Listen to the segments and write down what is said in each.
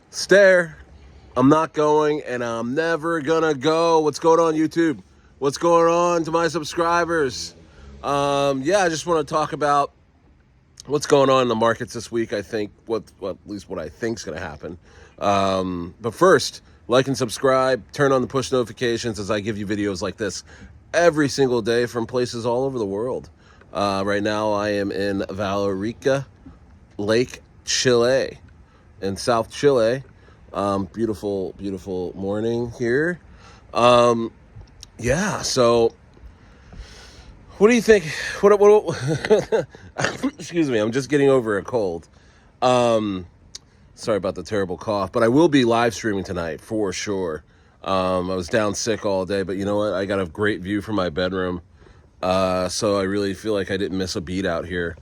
Stare. I'm not going, and I'm never gonna go. What's going on, YouTube? What's going on to my subscribers? Yeah, I just want to talk about what's going on in the markets this week. I think at least what I think is going to happen. But first, like and subscribe. Turn on the push notifications as I give you videos like this every single day from places all over the world. Right now, I am in Valerica Lake, Chile, in South Chile. Beautiful, beautiful morning here. Yeah, so what do you think? What excuse me, I'm just getting over a cold. Sorry about the terrible cough, but I will be live streaming tonight for sure. I was down sick all day, but you know what? I got a great view from my bedroom. So I really feel like I didn't miss a beat out here.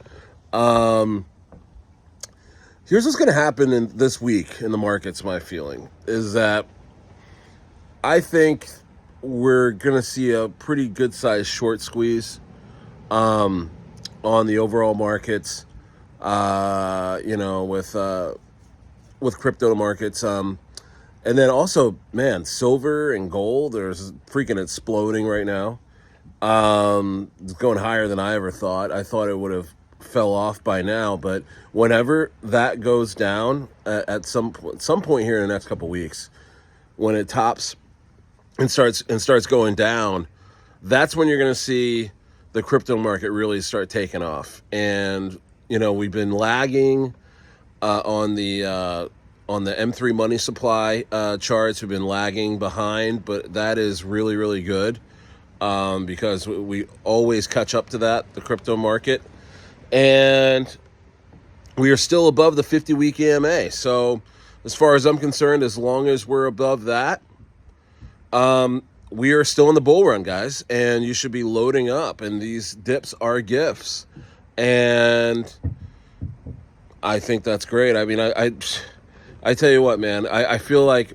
Here's what's going to happen in this week in the markets. My feeling is that I think we're going to see a pretty good sized short squeeze on the overall markets, with crypto markets. And then also, man, silver and gold, there's freaking exploding right now. It's going higher than I ever thought. I thought it would have fell off by now, but whenever that goes down at some point here in the next couple weeks, when it tops and starts going down, that's when you're going to see the crypto market really start taking off. And we've been lagging on the M3 money supply charts. We've been lagging behind, but that is really, really good because we always catch up to the crypto market. And we are still above the 50-week EMA. So as far as I'm concerned, as long as we're above that, we are still in the bull run, guys. And you should be loading up. And these dips are gifts. And I think that's great. I mean, I tell you what, man, I feel like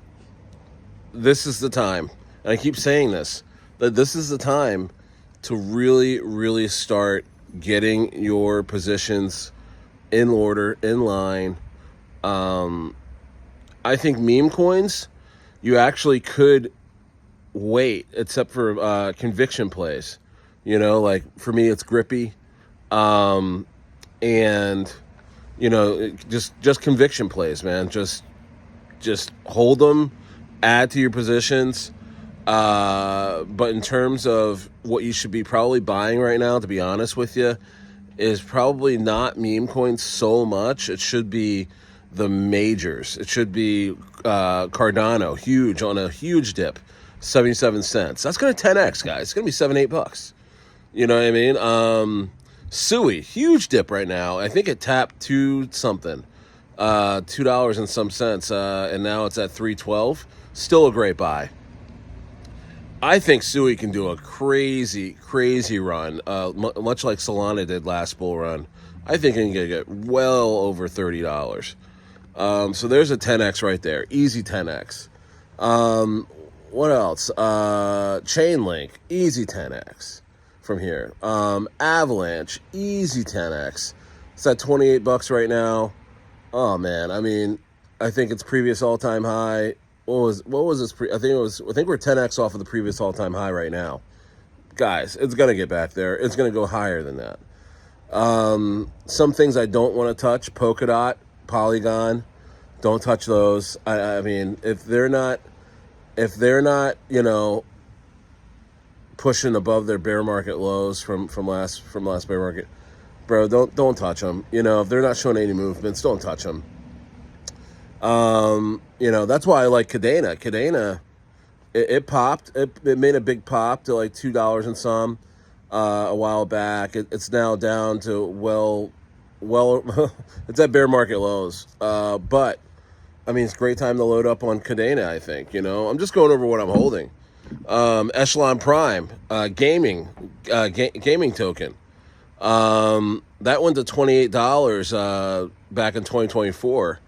this is the time. And I keep saying this, that this is the time to really, really start getting your positions in order, in line. I think meme coins, you actually could wait, except for conviction plays. Like for me, it's Grippy, and just conviction plays, man. Just hold them, add to your positions. But in terms of what you should be probably buying right now, to be honest with you, is probably not meme coins so much. It should be the majors. It should be Cardano, huge on a huge dip, 77 cents. That's going to 10x, guys. It's going to be $7-8. You know what I mean? Sui, huge dip right now. I think it tapped $2 and some cents, and now it's at 312. Still a great buy. I think Sui can do a crazy, crazy run, much like Solana did last bull run. I think it can get well over $30. So there's a 10x right there, easy 10x. What else? Chainlink, easy 10x from here. Avalanche, easy 10x. It's at $28 right now. Oh man, I mean, I think its previous all-time high. What was this? I think we're 10x off of the previous all-time high right now, guys. It's gonna get back there. It's gonna go higher than that. Some things I don't want to touch: Polkadot, Polygon. Don't touch those. I mean, if they're not, pushing above their bear market lows from last bear market, bro, don't touch them. If they're not showing any movements, don't touch them. That's why I like Cadena. Cadena, it popped. It made a big pop to like $2 and some a while back. It's now down to well, it's at bear market lows. But I mean, it's a great time to load up on Cadena. I think. I'm just going over what I'm holding. Echelon Prime, gaming token. That went to $28 back in 2024.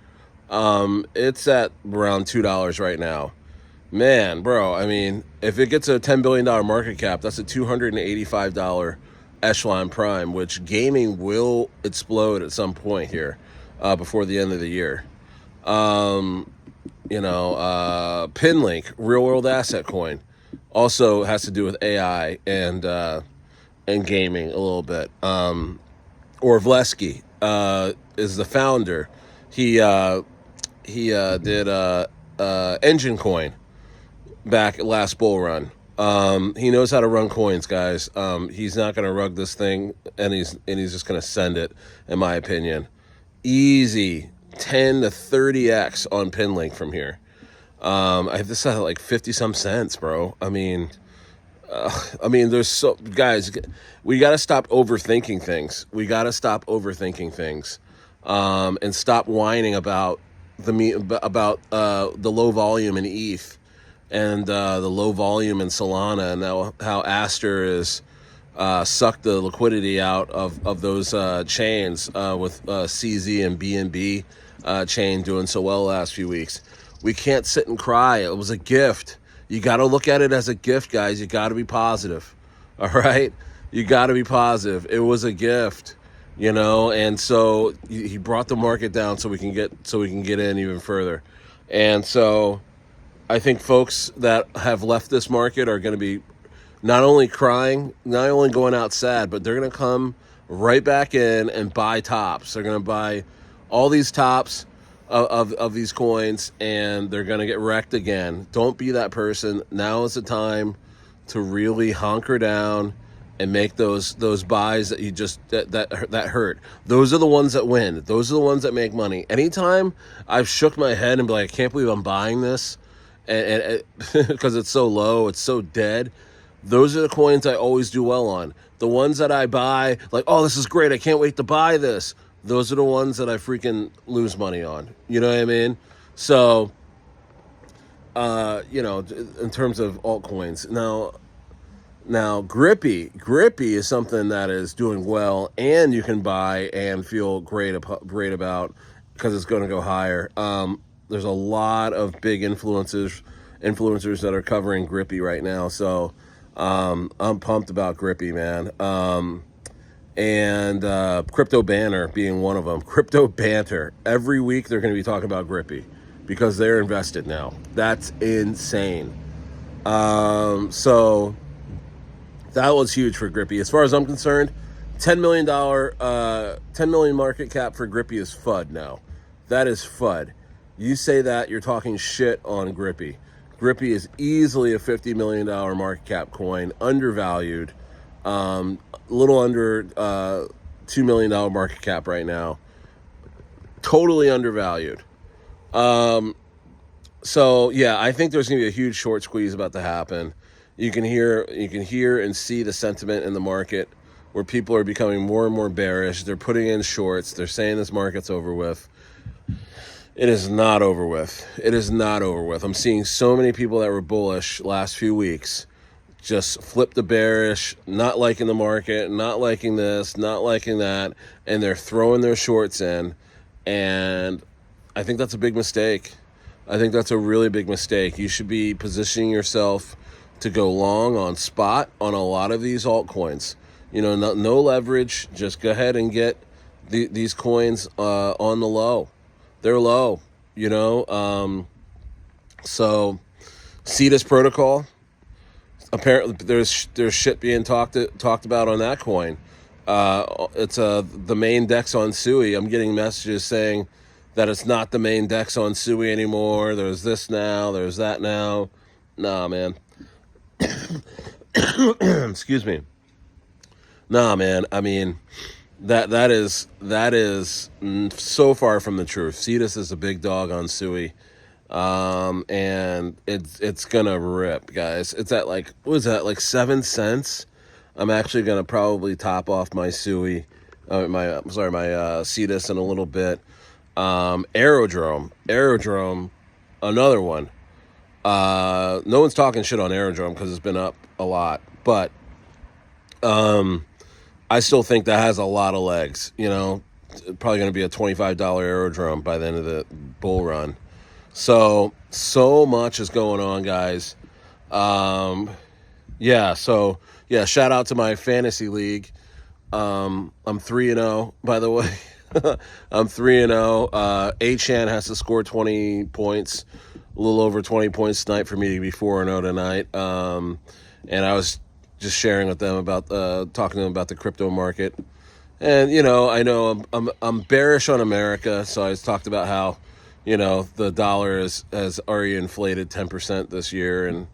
It's at around $2 right now. Man, bro, I mean, if it gets a $10 billion market cap, that's a $285 Echelon Prime, which gaming will explode at some point here before the end of the year. Pinlink, real world asset coin, also has to do with AI and gaming a little bit. Orvlesky is the founder. He did Engine Coin back last bull run. He knows how to run coins, guys. He's not going to rug this thing, and he's just going to send it, in my opinion. Easy 10 to 30x on Pinlink from here. I have this at like 50 some cents, bro. I mean, there's so guys, we got to stop overthinking things. And stop whining about the low volume in ETH and the low volume in Solana, and now how Aster is sucked the liquidity out of those chains with CZ and BNB chain doing so well the last few weeks. We can't sit and cry. It was a gift. You got to look at it as a gift, guys. You got to be positive. All right? You got to be positive. It was a gift, and so he brought the market down so we can get in even further. And so I think folks that have left this market are going to be not only crying, not only going out sad, but they're going to come right back in and buy tops. They're going to buy all these tops of these coins, and they're going to get wrecked again. Don't be that person. Now is the time to really hunker down and make those buys that you just that hurt. Those are the ones that win. Those are the ones that make money. Anytime I've shook my head and be like, I can't believe I'm buying this, and because it's so low, it's so dead. Those are the coins I always do well on. The ones that I buy, like, oh, this is great, I can't wait to buy this. Those are the ones that I freaking lose money on. You know what I mean? So, in terms of altcoins. Now, Grippy is something that is doing well, and you can buy and feel great about because it's going to go higher. There's a lot of big influencers that are covering Grippy right now, so I'm pumped about Grippy, man. And Crypto Banter being one of them. Crypto Banter. Every week they're going to be talking about Grippy because they're invested now. That's insane. So that was huge for Grippy. As far as I'm concerned, $10 million market cap for Grippy is FUD now. That is FUD. You say that, you're talking shit on Grippy. Grippy is easily a $50 million market cap coin, undervalued, a little under $2 million market cap right now. Totally undervalued. So yeah, I think there's going to be a huge short squeeze about to happen. You can hear and see the sentiment in the market where people are becoming more and more bearish. They're putting in shorts. They're saying this market's over with. It is not over with. It is not over with. I'm seeing so many people that were bullish last few weeks just flip the bearish, not liking the market, not liking this, not liking that, and they're throwing their shorts in. And I think that's a big mistake. I think that's a really big mistake. You should be positioning yourself to go long on spot on a lot of these altcoins. No leverage. Just go ahead and get these coins on the low. They're low, So, Cetus protocol. Apparently, there's shit being talked about on that coin. It's the main DEX on Sui. I'm getting messages saying that it's not the main DEX on Sui anymore. There's this now. There's that now. Nah, man. Excuse me. Nah, man. I mean, that is so far from the truth. Cetus is a big dog on Sui, and it's gonna rip, guys. It's at like 7 cents. I'm actually gonna probably top off my Sui, my Cetus in a little bit. Aerodrome, another one. No one's talking shit on Aerodrome because it's been up a lot, but I still think that has a lot of legs. Probably going to be a $25 Aerodrome by the end of the bull run. So much is going on, guys. Shout out to my fantasy league. I'm 3-0, by the way. I'm 3-0. Achan has to score 20 points. a little over 20 points tonight for me to be 4-0 tonight. And I was just sharing with them about, talking to them about the crypto market. And, I know I'm bearish on America, so I talked about how, the dollar has already inflated 10% this year. And,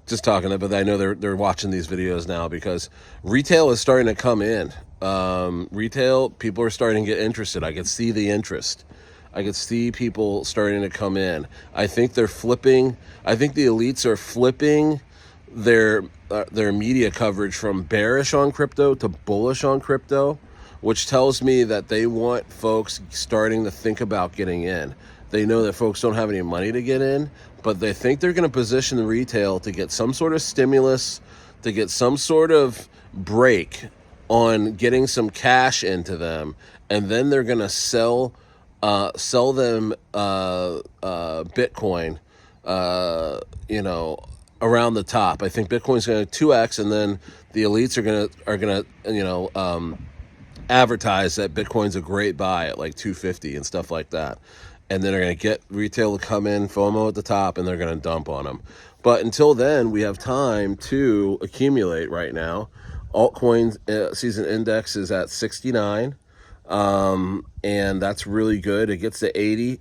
just talking about, but I know they're watching these videos now because retail is starting to come in. Retail, people are starting to get interested. I could see the interest. I could see people starting to come in. I think they're flipping. I think the elites are flipping their media coverage from bearish on crypto to bullish on crypto, which tells me that they want folks starting to think about getting in. They know that folks don't have any money to get in, but they think they're going to position the retail to get some sort of stimulus, to get some sort of break on getting some cash into them, and then they're going to sell them Bitcoin, around the top. I think Bitcoin's going to 2x, and then the elites are gonna advertise that Bitcoin's a great buy at like 250 and stuff like that. And then they're going to get retail to come in, FOMO at the top, and they're going to dump on them. But until then, we have time to accumulate right now. Altcoin season index is at 69, and that's really good. It gets to 80,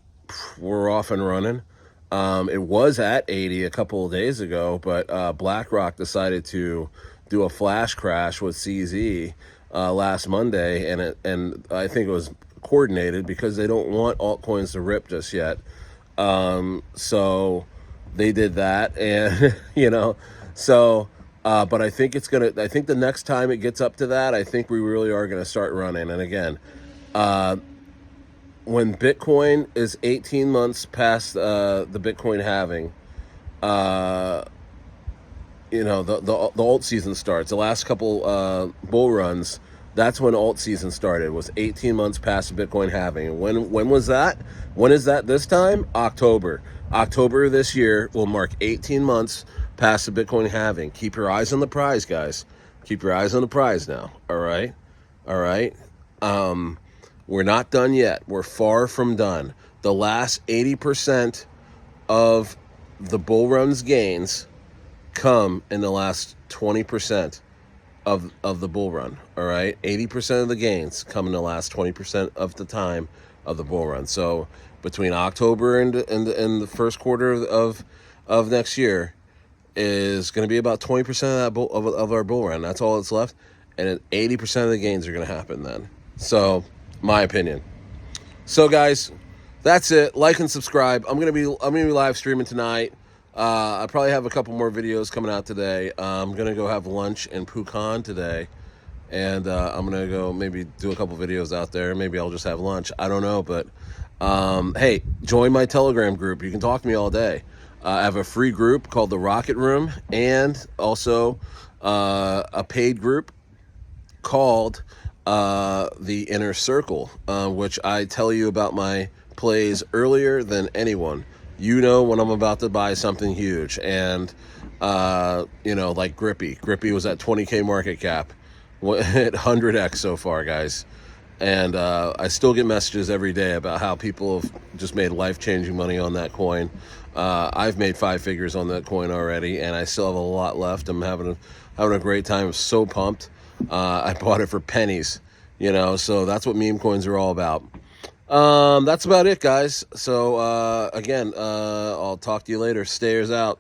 we're off and running. It was at 80 a couple of days ago, but BlackRock decided to do a flash crash with CZ last Monday, and I think it was coordinated because they don't want altcoins to rip just yet. So they did that, and but I think I think the next time it gets up to that, I think we really are gonna start running. And again, when Bitcoin is 18 months past the Bitcoin halving, the alt season starts. The last couple bull runs, that's when alt season started, was 18 months past the Bitcoin halving. When was that? When is that this time? October. October this year will mark 18 months past the Bitcoin halving. Keep your eyes on the prize, guys. Keep your eyes on the prize now. All right? All right? We're not done yet. We're far from done. The last 80% of the bull run's gains come in the last 20% of the bull run. All right, 80% of the gains come in the last 20% of the time of the bull run. So between October and the first quarter of next year is going to be about 20% of that of our bull run. That's all that's left, and 80% of the gains are going to happen then. So, my opinion. So, guys, that's it. Like and subscribe. I'm gonna be live streaming tonight. I probably have a couple more videos coming out today. I'm gonna go have lunch in Pukan today, and I'm gonna go maybe do a couple videos out there. Maybe I'll just have lunch. I don't know, but hey, join my Telegram group. You can talk to me all day. I have a free group called the Rocket Room, and also a paid group called the Inner Circle, which I tell you about my plays earlier than anyone. You know when I'm about to buy something huge, and like Grippy. Grippy was at 20K market cap, hit 100x so far, guys. And I still get messages every day about how people have just made life-changing money on that coin. I've made 5 figures on that coin already, and I still have a lot left. I'm having a great time. I'm so pumped. I bought it for pennies, so that's what meme coins are all about. That's about it, guys. So again, I'll talk to you later. Stayers out.